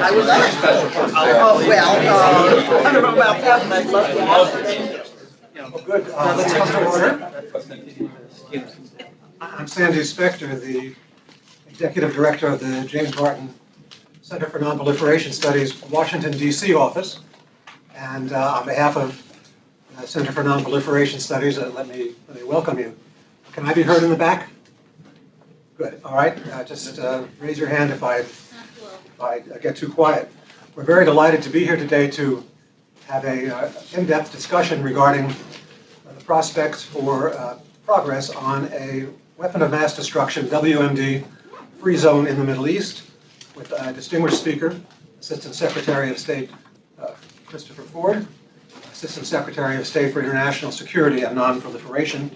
I would love to. Oh, well, I don't know about that, but I'd love to ask it. Well, good. Let's come to order. I'm Sandy Spector, the Executive Director of the James Martin Center for Non-Proliferation Studies Washington, D.C. office. And on behalf of the Center for Non-Proliferation Studies, let me welcome you. Can I be heard in the back? Good. All right. Just raise your hand if I get too quiet. We're very delighted to be here today to have a in-depth discussion regarding the prospects for progress on a weapon of mass destruction, WMD-free zone in the Middle East, with a distinguished speaker, Assistant Secretary of State Christopher Ford, Assistant Secretary of State for International Security and Non-Proliferation.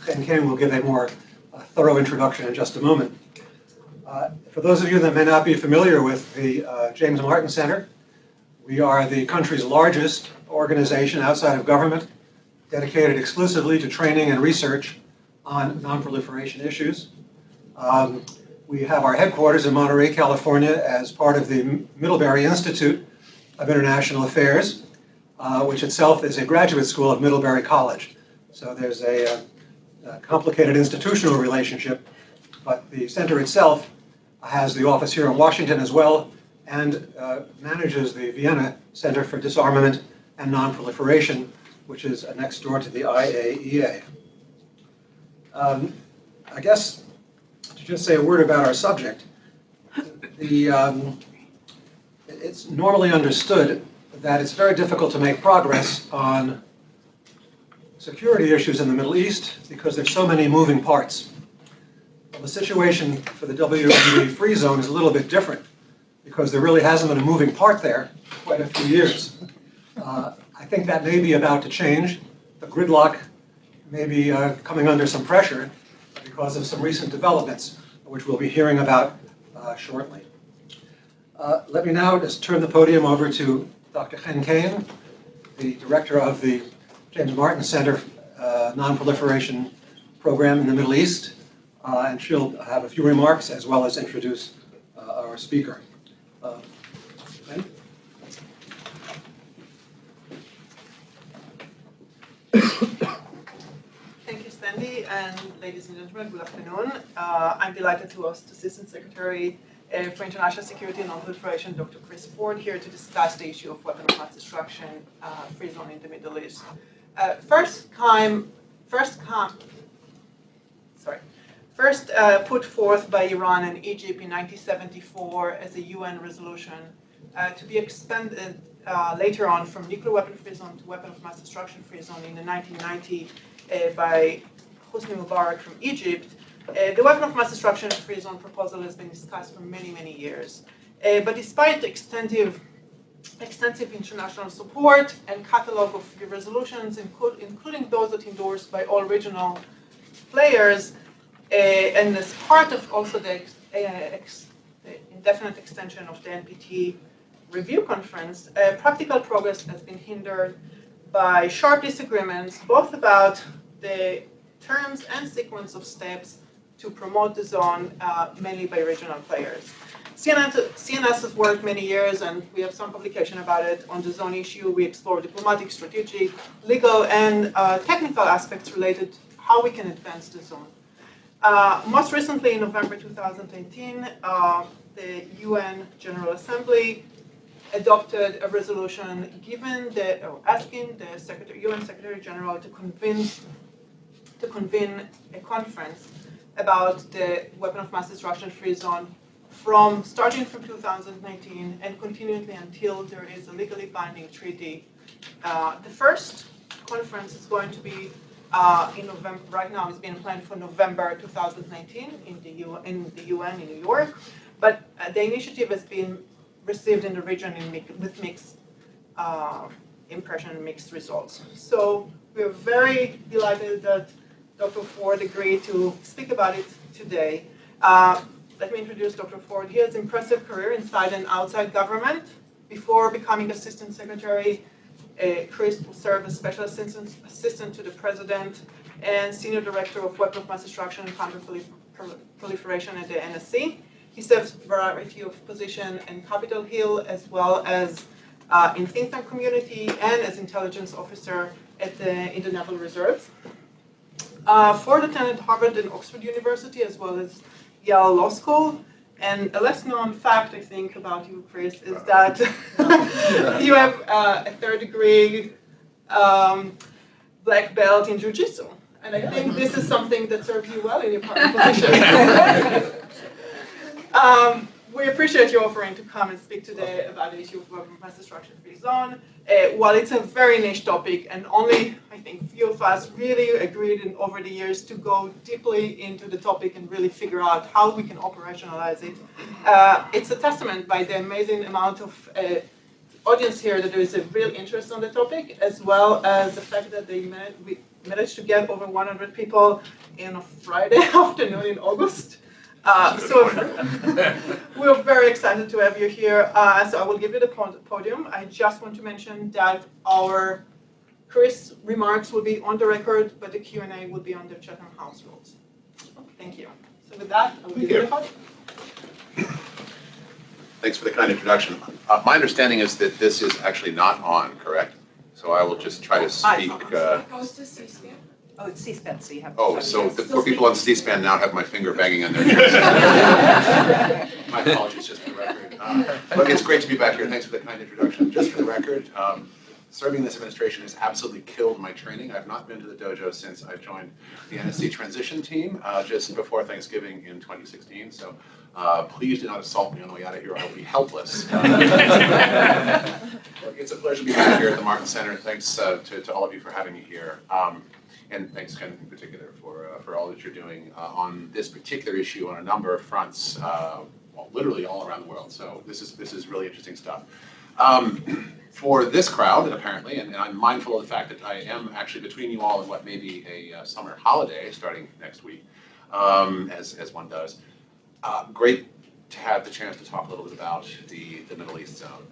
Chen King will give a more thorough introduction in just a moment. For those of you that may not be familiar with the James Martin Center, we are the country's largest organization outside of government dedicated exclusively to training and research on non-proliferation issues. We have our headquarters in Monterey, California, as part of the Middlebury Institute of International Affairs, which itself is a graduate school of Middlebury College. So there's a complicated institutional relationship, but the center itself has the office here in Washington as well, and manages the Vienna Center for Disarmament and Non-Proliferation, which is next door to the IAEA. I guess to just say a word about our subject, it's normally understood that it's very difficult to make progress on security issues in the Middle East because there's so many moving parts. Well, the situation for the WMD-free zone is a little bit different because there really hasn't been a moving part there for quite a few years. I think that may be about to change. The gridlock may be coming under some pressure because of some recent developments, which we'll be hearing about shortly. Let me now just turn the podium over to Dr. Chen King, the director of the James Martin Center Non-Proliferation Program in the Middle East, and she'll have a few remarks as well as introduce our speaker. Chen? Thank you, Sandy, and ladies and gentlemen, good afternoon. I'm delighted to host Assistant Secretary for International Security and Non-Proliferation, Dr. Chris Ford, here to discuss the issue of weapon of mass destruction free zone in the Middle East. First put forth by Iran and Egypt in 1974 as a UN resolution to be expanded later on from nuclear weapon-free zone to weapon of mass destruction-free zone in the 1990 by Hosni Mubarak from Egypt. The weapon of mass destruction-free zone proposal has been discussed for many, many years. But despite extensive international support and catalog of the resolutions, including those that endorsed by all regional players, and as part of also the indefinite extension of the NPT Review Conference, practical progress has been hindered by sharp disagreements, both about the terms and sequence of steps to promote the zone, mainly by regional players. CNS has worked many years, and we have some publication about it on the zone issue. We explore diplomatic, strategic, legal, and technical aspects related to how we can advance the zone. Most recently, in November 2018, the UN General Assembly adopted a resolution asking the UN Secretary General to convene a conference about the weapon of mass destruction-free zone starting from 2019 and continually until there is a legally binding treaty. The first conference is going to be in November. Right now, it's being planned for November 2019 in the UN in New York, but the initiative has been received in the region with mixed impression and mixed results. So we're very delighted that Dr. Ford agreed to speak about it today. Let me introduce Dr. Ford. He has an impressive career inside and outside government. Before becoming Assistant Secretary, Chris will serve as Special Assistant to the President and Senior Director of Weapon of Mass Destruction and Counter-Proliferation at the NSC. He serves a variety of positions in Capitol Hill, as well as in think tank community and as intelligence officer in the Naval Reserve. Ford attended Harvard and Oxford University, as well as Yale Law School. And a less known fact, I think, about you, Chris, is that you have a third degree black belt in Jiu-Jitsu. And I think this is something that serves you well in your current position. We appreciate you offering to come and speak today about the issue of weapons of mass destruction-free zone. While it's a very niche topic, and only, I think, few of us really agreed over the years to go deeply into the topic and really figure out how we can operationalize it. It's a testament by the amazing amount of audience here that there is a real interest on the topic, as well as the fact that we managed to get over 100 people in a Friday afternoon in August. So we're very excited to have you here. So I will give you the podium. I just want to mention that our Chris remarks will be on the record, but the Q&A will be on the Chatham House rules. Thank you. So with that, I will give you the podium. Thanks for the kind introduction. My understanding is that this is actually not on, correct? So I will just try to speak. Goes to C-SPAN. Oh, it's C-SPAN, so you have to. Oh, so the poor people on C-SPAN now have my finger banging on their ears. My apologies, just for the record. But it's great to be back here. Thanks for the kind introduction. Just for the record, serving this administration has absolutely killed my training. I've not been to the dojo since I joined the NSC transition team just before Thanksgiving in 2016. So please do not assault me on the way out of here. I will be helpless. It's a pleasure to be back here at the Martin Center. Thanks to all of you for having me here. And thanks, Ken, in particular, for all that you're doing on this particular issue on a number of fronts, well, literally all around the world. So this is really interesting stuff. For this crowd, apparently, and I'm mindful of the fact that I am actually between you all and what may be a summer holiday starting next week, as one does. Great to have the chance to talk a little bit about the Middle East zone.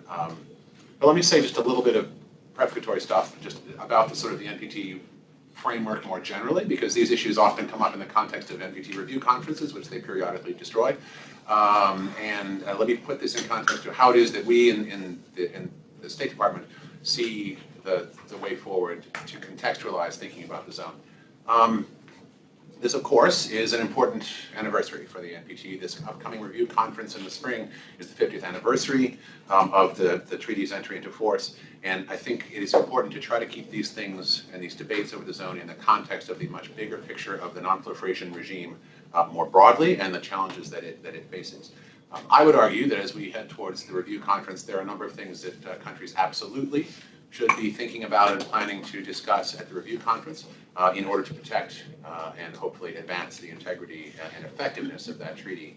But let me say just a little bit of prefatory stuff just about the sort of the NPT framework more generally, because these issues often come up in the context of NPT review conferences, which they periodically destroy. And let me put this in context to how it is that we in the State Department see the way forward to contextualize thinking about the zone. This, of course, is an important anniversary for the NPT. This upcoming review conference in the spring is the 50th anniversary of the treaty's entry into force. And I think it is important to try to keep these things and these debates over the zone in the context of the much bigger picture of the non-proliferation regime more broadly and the challenges that it faces. I would argue that as we head towards the review conference, there are a number of things that countries absolutely should be thinking about and planning to discuss at the review conference in order to protect and hopefully advance the integrity and effectiveness of that treaty.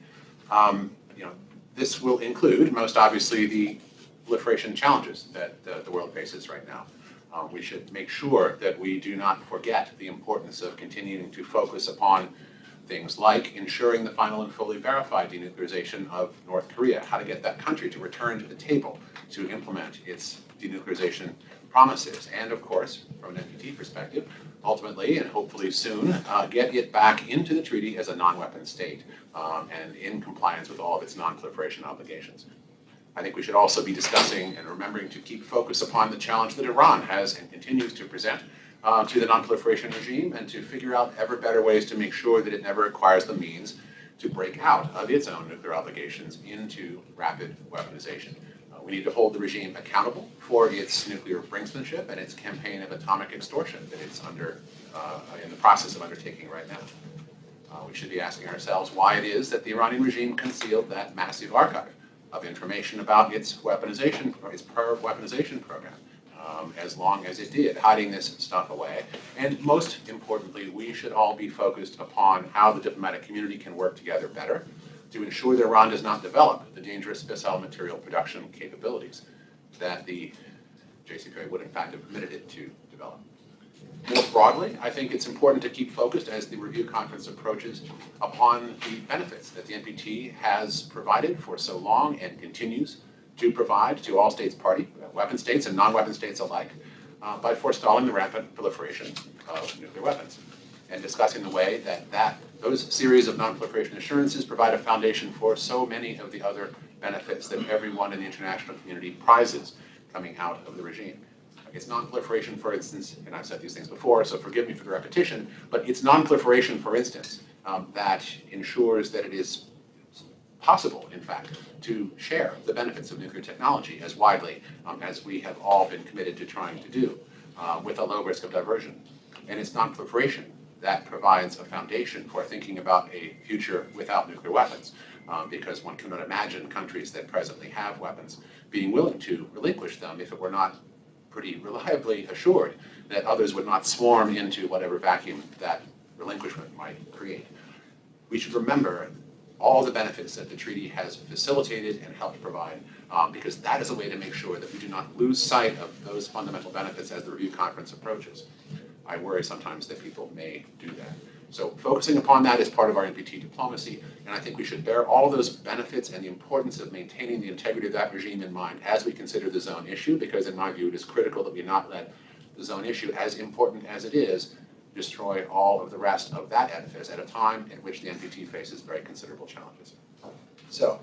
This will include, most obviously, the proliferation challenges that the world faces right now. We should make sure that we do not forget the importance of continuing to focus upon things like ensuring the final and fully verified denuclearization of North Korea, how to get that country to return to the table to implement its denuclearization promises, and of course, from an NPT perspective, ultimately and hopefully soon, get it back into the treaty as a non-weapon state and in compliance with all of its non-proliferation obligations. I think we should also be discussing and remembering to keep focus upon the challenge that Iran has and continues to present to the non-proliferation regime, and to figure out ever better ways to make sure that it never acquires the means to break out of its own nuclear obligations into rapid weaponization. We need to hold the regime accountable for its nuclear brinksmanship and its campaign of atomic extortion that it's in the process of undertaking right now. We should be asking ourselves why it is that the Iranian regime concealed that massive archive of information about its weaponization, or its weaponization program, as long as it did, hiding this stuff away. And most importantly, we should all be focused upon how the diplomatic community can work together better to ensure that Iran does not develop the dangerous fissile material production capabilities that the JCPOA would in fact have permitted it to develop. More broadly, I think it's important to keep focused as the review conference approaches upon the benefits that the NPT has provided for so long and continues to provide to all states party, weapon states and non-weapon states alike, by forestalling the rampant proliferation of nuclear weapons. and discussing the way that those series of non-proliferation assurances provide a foundation for so many of the other benefits that everyone in the international community prizes coming out of the regime. It's non-proliferation, for instance, and I've said these things before, so forgive me for the repetition, but it's non-proliferation, for instance, that ensures that it is possible, in fact, to share the benefits of nuclear technology as widely as we have all been committed to trying to do, with a low risk of diversion. And it's non-proliferation that provides a foundation for thinking about a future without nuclear weapons, because one cannot imagine countries that presently have weapons being willing to relinquish them if it were not pretty reliably assured that others would not swarm into whatever vacuum that relinquishment might create. We should remember all the benefits that the treaty has facilitated and helped provide, because that is a way to make sure that we do not lose sight of those fundamental benefits as the review conference approaches. I worry sometimes that people may do that. So focusing upon that is part of our NPT diplomacy, and I think we should bear all those benefits and the importance of maintaining the integrity of that regime in mind as we consider the zone issue, because in my view it is critical that we not let the zone issue, as important as it is, destroy all of the rest of that edifice at a time in which the NPT faces very considerable challenges. So,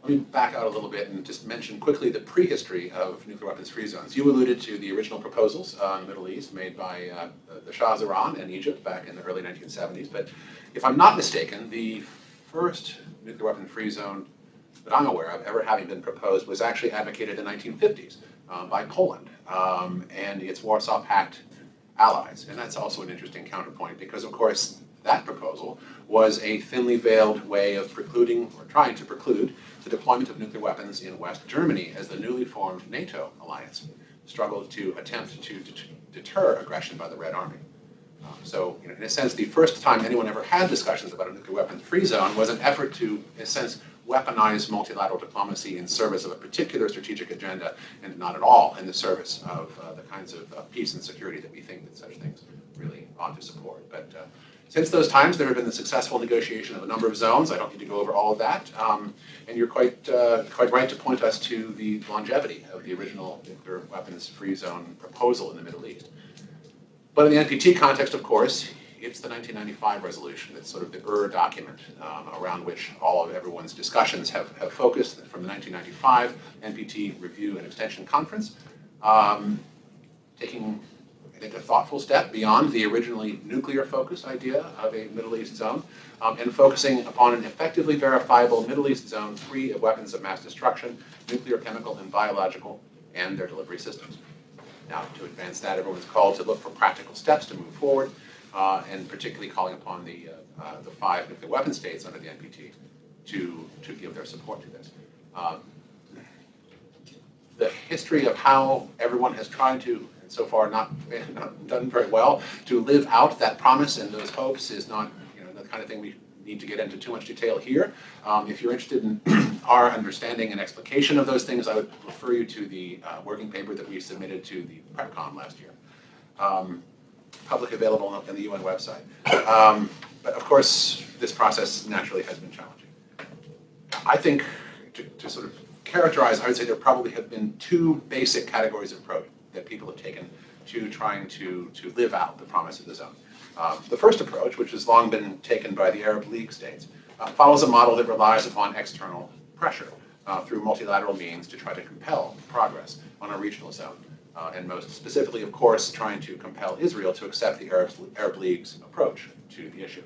let me back out a little bit and just mention quickly the prehistory of nuclear weapons-free zones. You alluded to the original proposals in the Middle East made by the Shahs of Iran and Egypt back in the early 1970s. But if I'm not mistaken, the first nuclear weapon-free zone that I'm aware of ever having been proposed was actually advocated in the 1950s by Poland and its Warsaw Pact allies. And that's also an interesting counterpoint because, of course, that proposal was a thinly veiled way of precluding, or trying to preclude, the deployment of nuclear weapons in West Germany as the newly formed NATO alliance struggled to attempt to deter aggression by the Red Army. So, in a sense, the first time anyone ever had discussions about a nuclear weapons-free zone was an effort to, in a sense, weaponize multilateral diplomacy in service of a particular strategic agenda, and not at all in the service of the kinds of peace and security that we think that such things really ought to support. But since those times, there have been the successful negotiation of a number of zones. I don't need to go over all of that. And you're quite right to point us to the longevity of the original nuclear weapons-free zone proposal in the Middle East. But in the NPT context, of course, it's the 1995 resolution. It's sort of the document around which all of everyone's discussions have focused from the 1995 NPT Review and Extension Conference, taking, I think, a thoughtful step beyond the originally nuclear-focused idea of a Middle East zone, and focusing upon an effectively verifiable Middle East zone free of weapons of mass destruction, nuclear, chemical, and biological, and their delivery systems. Now, to advance that, everyone's called to look for practical steps to move forward, and particularly calling upon the 5 nuclear weapon states under the NPT to give their support to this. The history of how everyone has tried to, and so far not done very well, to live out that promise and those hopes is not the kind of thing we need to get into too much detail here. If you're interested in our understanding and explication of those things, I would refer you to the working paper that we submitted to the PrepCon last year. Public available on the UN website. But of course, this process naturally has been challenging. I think to sort of characterize, I would say there probably have been 2 basic categories of approach that people have taken to trying to live out the promise of the zone. The first approach, which has long been taken by the Arab League states, follows a model that relies upon external pressure through multilateral means to try to compel progress on a regional zone. And most specifically, of course, trying to compel Israel to accept the Arab League's approach to the issue.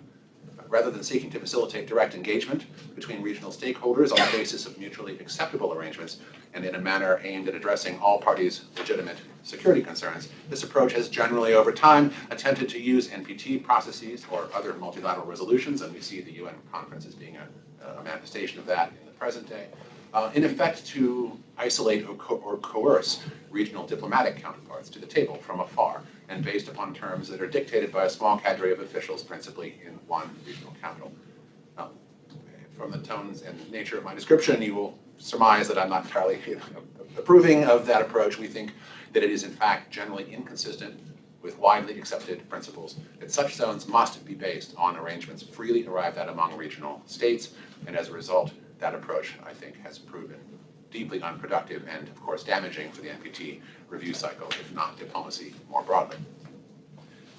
Rather than seeking to facilitate direct engagement between regional stakeholders on the basis of mutually acceptable arrangements and in a manner aimed at addressing all parties' legitimate security concerns, this approach has generally over time attempted to use NPT processes or other multilateral resolutions, and we see the UN conference as being a manifestation of that in the present day, in effect to isolate or coerce regional diplomatic counterparts to the table from afar and based upon terms that are dictated by a small cadre of officials, principally in one regional capital. From the tones and nature of my description, you will surmise that I'm not entirely approving of that approach. We think that it is in fact generally inconsistent with widely accepted principles that such zones must be based on arrangements freely arrived at among regional states, and as a result, that approach, I think, has proven deeply unproductive and, of course, damaging for the NPT review cycle, if not diplomacy more broadly.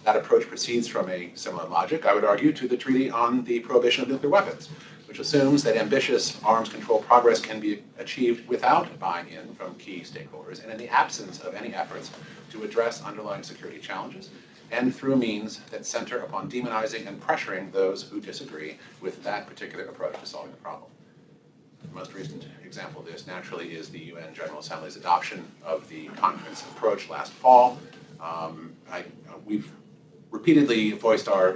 That approach proceeds from a similar logic, I would argue, to the Treaty on the Prohibition of Nuclear Weapons, which assumes that ambitious arms control progress can be achieved without buy-in from key stakeholders and in the absence of any efforts to address underlying security challenges, and through means that center upon demonizing and pressuring those who disagree with that particular approach to solving the problem. The most recent example of this, naturally, is the UN General Assembly's adoption of the conference approach last fall. We've repeatedly voiced our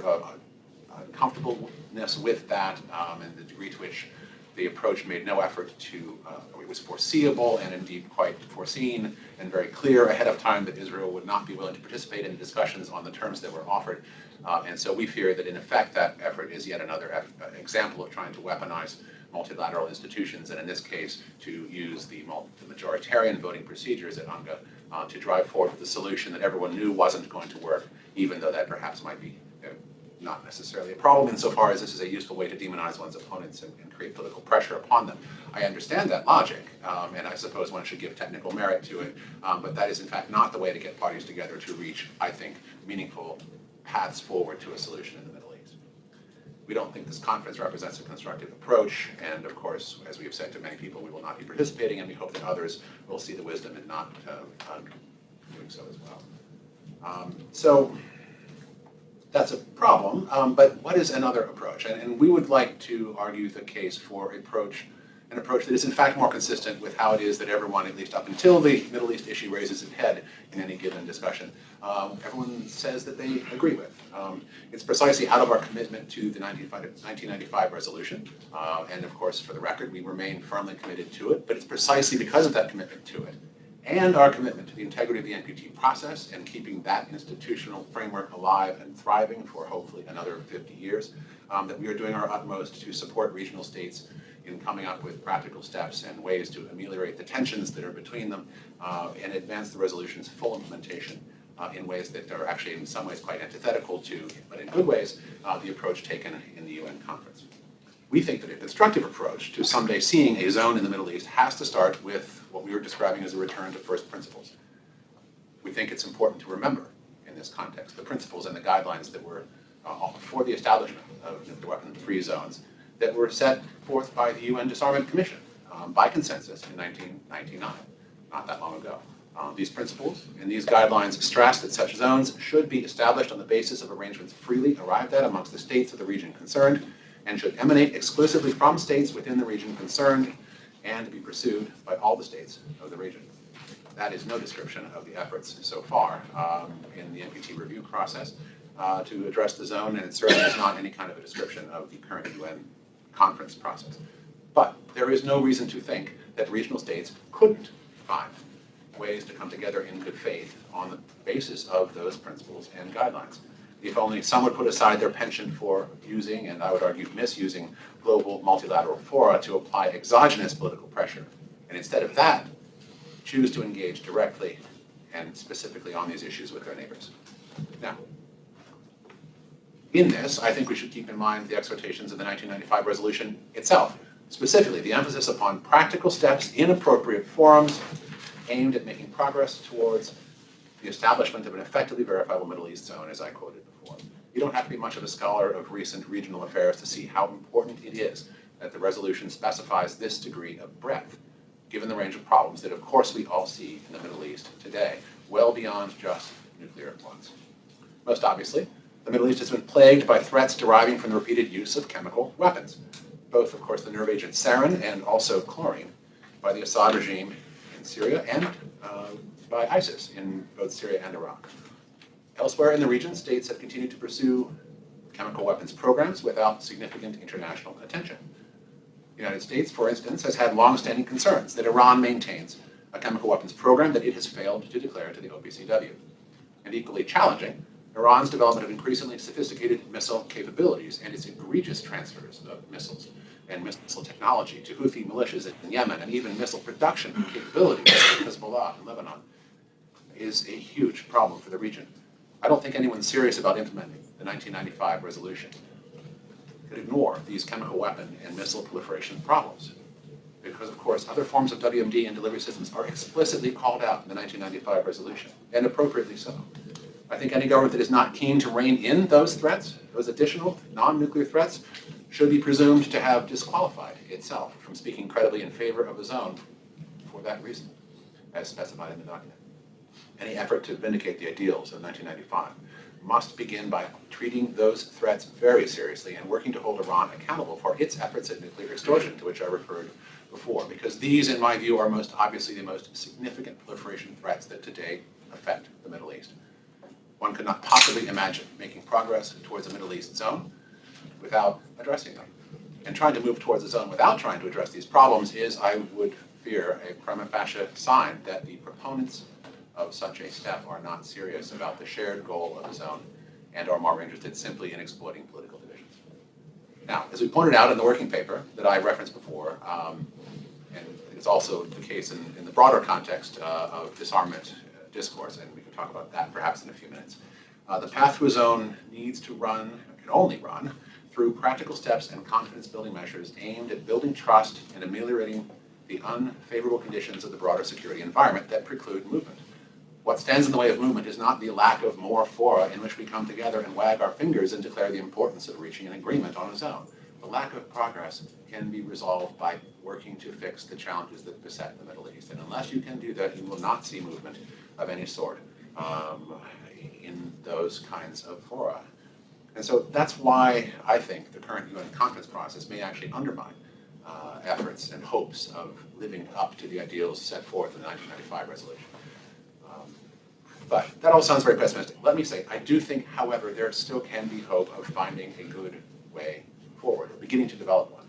uncomfortableness with that and the degree to which the approach made no effort to, it was foreseeable and indeed quite foreseen and very clear ahead of time that Israel would not be willing to participate in discussions on the terms that were offered. And so we fear that in effect that effort is yet another example of trying to weaponize multilateral institutions, and in this case to use the majoritarian voting procedures at UNGA to drive forward the solution that everyone knew wasn't going to work, even though that perhaps might be not necessarily a problem insofar as this is a useful way to demonize one's opponents and create political pressure upon them. I understand that logic, and I suppose one should give technical merit to it, but that is in fact not the way to get parties together to reach, I think, meaningful paths forward to a solution in the Middle East. We don't think this conference represents a constructive approach, and of course, as we have said to many people, we will not be participating, and we hope that others will see the wisdom in not doing so as well. So that's a problem, but what is another approach? And we would like to argue the case for an approach that is in fact more consistent with how it is that everyone, at least up until the Middle East issue raises its head in any given discussion, everyone says that they agree with. It's precisely out of our commitment to the 1995 resolution, and of course, for the record, we remain firmly committed to it, but it's precisely because of that commitment to it and our commitment to the integrity of the NPT process and keeping that institutional framework alive and thriving for hopefully another 50 years, that we are doing our utmost to support regional states in coming up with practical steps and ways to ameliorate the tensions that are between them and advance the resolution's full implementation in ways that are actually in some ways quite antithetical to, but in good ways, the approach taken in the UN conference. We think that a constructive approach to someday seeing a zone in the Middle East has to start with what we were describing as a return to first principles. We think it's important to remember in this context the principles and the guidelines that were for the establishment of nuclear weapon-free zones that were set forth by the UN Disarmament Commission by consensus in 1999, not that long ago. These principles and these guidelines stress that such zones should be established on the basis of arrangements freely arrived at amongst the states of the region concerned and should emanate exclusively from states within the region concerned and be pursued by all the states of the region. That is no description of the efforts so far in the NPT review process to address the zone, and it certainly is not any kind of a description of the current UN conference process. But there is no reason to think that regional states couldn't find ways to come together in good faith on the basis of those principles and guidelines. If only some would put aside their penchant for using, and I would argue misusing, global multilateral fora to apply exogenous political pressure, and instead of that, choose to engage directly and specifically on these issues with their neighbors. Now, in this, I think we should keep in mind the exhortations of the 1995 resolution itself, specifically the emphasis upon practical steps in appropriate forums aimed at making progress towards the establishment of an effectively verifiable Middle East zone, as I quoted before. You don't have to be much of a scholar of recent regional affairs to see how important it is that the resolution specifies this degree of breadth, given the range of problems that, of course, we all see in the Middle East today, well beyond just nuclear ones. Most obviously, the Middle East has been plagued by threats deriving from the repeated use of chemical weapons, both, of course, the nerve agent sarin and also chlorine by the Assad regime in Syria and by ISIS in both Syria and Iraq. Elsewhere in the region, states have continued to pursue chemical weapons programs without significant international attention. The United States, for instance, has had long-standing concerns that Iran maintains a chemical weapons program that it has failed to declare to the OPCW. And equally challenging, Iran's development of increasingly sophisticated missile capabilities and its egregious transfers of missiles and missile technology to Houthi militias in Yemen, and even missile production capabilities in Hezbollah in Lebanon, is a huge problem for the region. I don't think anyone serious about implementing the 1995 resolution could ignore these chemical weapon and missile proliferation problems, because, of course, other forms of WMD and delivery systems are explicitly called out in the 1995 resolution, and appropriately so. I think any government that is not keen to rein in those threats, those additional non-nuclear threats, should be presumed to have disqualified itself from speaking credibly in favor of a zone for that reason, as specified in the document. Any effort to vindicate the ideals of 1995 must begin by treating those threats very seriously and working to hold Iran accountable for its efforts at nuclear extortion, to which I referred before, because these, in my view, are most obviously the most significant proliferation threats that today affect the Middle East. One could not possibly imagine making progress towards a Middle East zone without addressing them. And trying to move towards a zone without trying to address these problems is, I would fear, a prima facie sign that the proponents of such a step are not serious about the shared goal of the zone and are more interested simply in exploiting political divisions. Now, as we pointed out in the working paper that I referenced before, and it's also the case in the broader context of disarmament discourse, and we can talk about that perhaps in a few minutes. The path to a zone needs to run, can only run, through practical steps and confidence-building measures aimed at building trust and ameliorating the unfavorable conditions of the broader security environment that preclude movement. What stands in the way of movement is not the lack of more fora in which we come together and wag our fingers and declare the importance of reaching an agreement on a zone. The lack of progress can be resolved by working to fix the challenges that beset the Middle East. And unless you can do that, you will not see movement of any sort in those kinds of fora. And so that's why I think the current UN conference process may actually undermine efforts and hopes of living up to the ideals set forth in the 1995 resolution. But that all sounds very pessimistic. Let me say, I do think, however, there still can be hope of finding a good way forward, or beginning to develop one.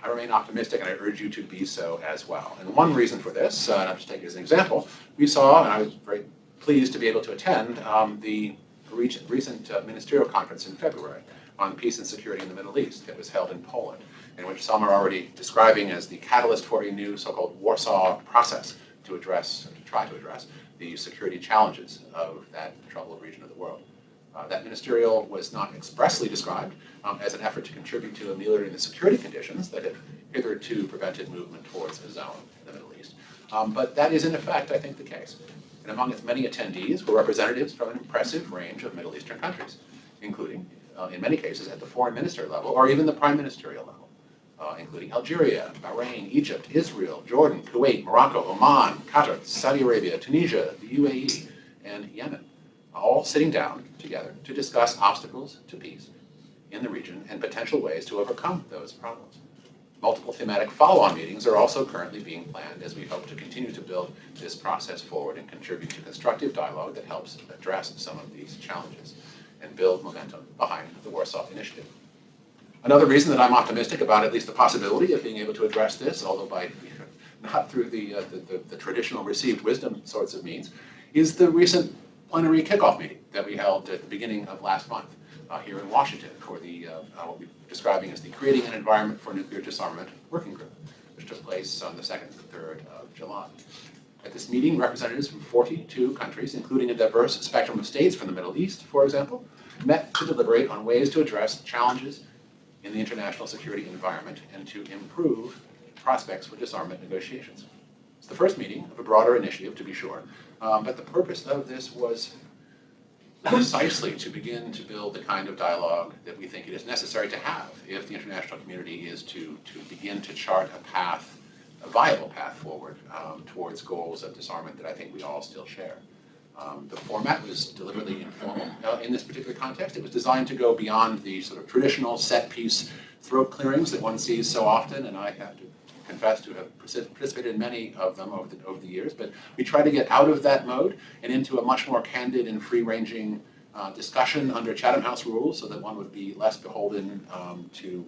I remain optimistic, and I urge you to be so as well. And one reason for this, and I'll just take it as an example, we saw, and I was very pleased to be able to attend, the recent ministerial conference in February on peace and security in the Middle East that was held in Poland, in which some are already describing as the catalyst for a new so-called Warsaw process to try to address the security challenges of that troubled region of the world. That ministerial was not expressly described as an effort to contribute to ameliorating the security conditions that have hitherto prevented movement towards a zone in the Middle East. But that is, in effect, I think, the case. And among its many attendees were representatives from an impressive range of Middle Eastern countries, including, in many cases, at the foreign minister level or even the prime ministerial level, including Algeria, Bahrain, Egypt, Israel, Jordan, Kuwait, Morocco, Oman, Qatar, Saudi Arabia, Tunisia, the UAE, and Yemen, all sitting down together to discuss obstacles to peace in the region and potential ways to overcome those problems. Multiple thematic follow-on meetings are also currently being planned as we hope to continue to build this process forward and contribute to constructive dialogue that helps address some of these challenges and build momentum behind the Warsaw Initiative. Another reason that I'm optimistic about at least the possibility of being able to address this, although not through the traditional received wisdom sorts of means, is the recent plenary kickoff meeting that we held at the beginning of last month here in Washington for the what we're describing as the Creating an Environment for Nuclear Disarmament Working Group, which took place on the 2nd and 3rd of July. At this meeting, representatives from 42 countries, including a diverse spectrum of states from the Middle East, for example, met to deliberate on ways to address challenges in the international security environment and to improve prospects for disarmament negotiations. It's the first meeting of a broader initiative, to be sure, but the purpose of this was precisely to begin to build the kind of dialogue that we think it is necessary to have if the international community is to begin to chart a viable path forward towards goals of disarmament that I think we all still share. The format was deliberately informal in this particular context. It was designed to go beyond the sort of traditional set-piece throat clearings that one sees so often, and I have to confess to have participated in many of them over the years, but we try to get out of that mode and into a much more candid and free-ranging discussion under Chatham House rules so that one would be less beholden to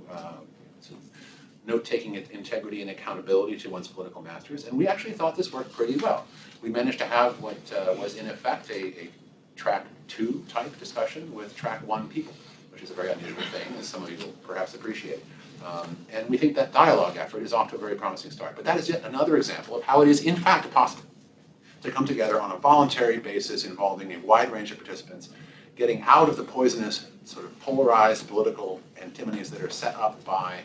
note-taking integrity and accountability to one's political masters. And we actually thought this worked pretty well. We managed to have what was in effect a track 2 type discussion with track 1 people, which is a very unusual thing, as some of you will perhaps appreciate. And we think that dialogue effort is off to a very promising start. But that is yet another example of how it is in fact possible to come together on a voluntary basis involving a wide range of participants, getting out of the poisonous, sort of polarized political antinomies that are set up by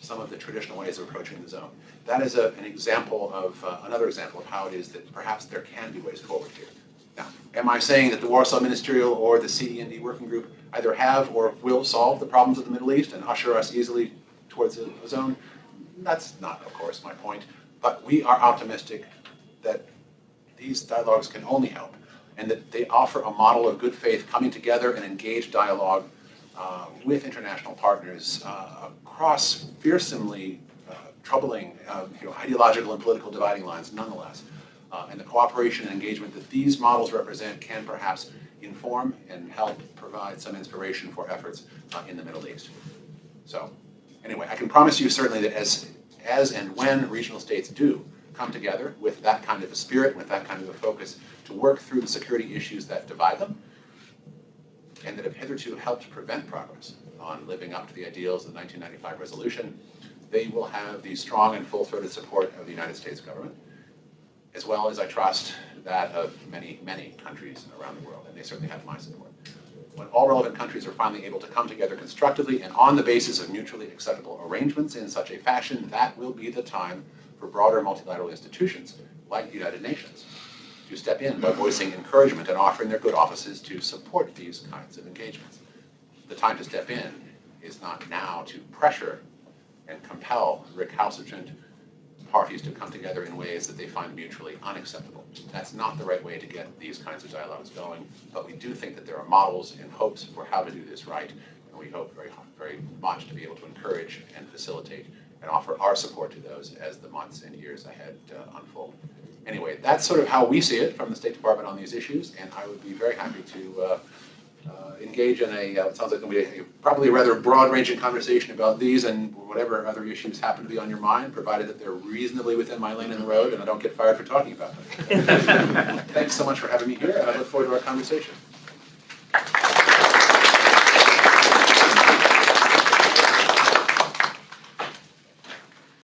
some of the traditional ways of approaching the zone. That is another example of how it is that perhaps there can be ways forward here. Now, am I saying that the Warsaw Ministerial or the CEND working group either have or will solve the problems of the Middle East and usher us easily towards a zone? That's not, of course, my point. But we are optimistic that these dialogues can only help, and that they offer a model of good faith coming together and engaged dialogue with international partners across fearsomely troubling ideological and political dividing lines nonetheless. And the cooperation and engagement that these models represent can perhaps inform and help provide some inspiration for efforts in the Middle East. So anyway, I can promise you certainly that as and when regional states do come together with that kind of a spirit, with that kind of a focus to work through the security issues that divide them, and that have hitherto helped prevent progress on living up to the ideals of the 1995 resolution, they will have the strong and full-throated support of the United States government, as well as, I trust, that of many, many countries around the world, and they certainly have my support. When all relevant countries are finally able to come together constructively and on the basis of mutually acceptable arrangements in such a fashion, that will be the time for broader multilateral institutions, like the United Nations, to step in by voicing encouragement and offering their good offices to support these kinds of engagements. The time to step in is not now to pressure and compel recalcitrant parties to come together in ways that they find mutually unacceptable. That's not the right way to get these kinds of dialogues going, but we do think that there are models and hopes for how to do this right, and we hope very, very much to be able to encourage and facilitate and offer our support to those as the months and years ahead unfold. Anyway, that's sort of how we see it from the State Department on these issues, and I would be very happy to engage in it sounds like going to be probably a rather broad-ranging conversation about these and whatever other issues happen to be on your mind, provided that they're reasonably within my lane in the road and I don't get fired for talking about them. Thanks so much for having me here, and I look forward to our conversation.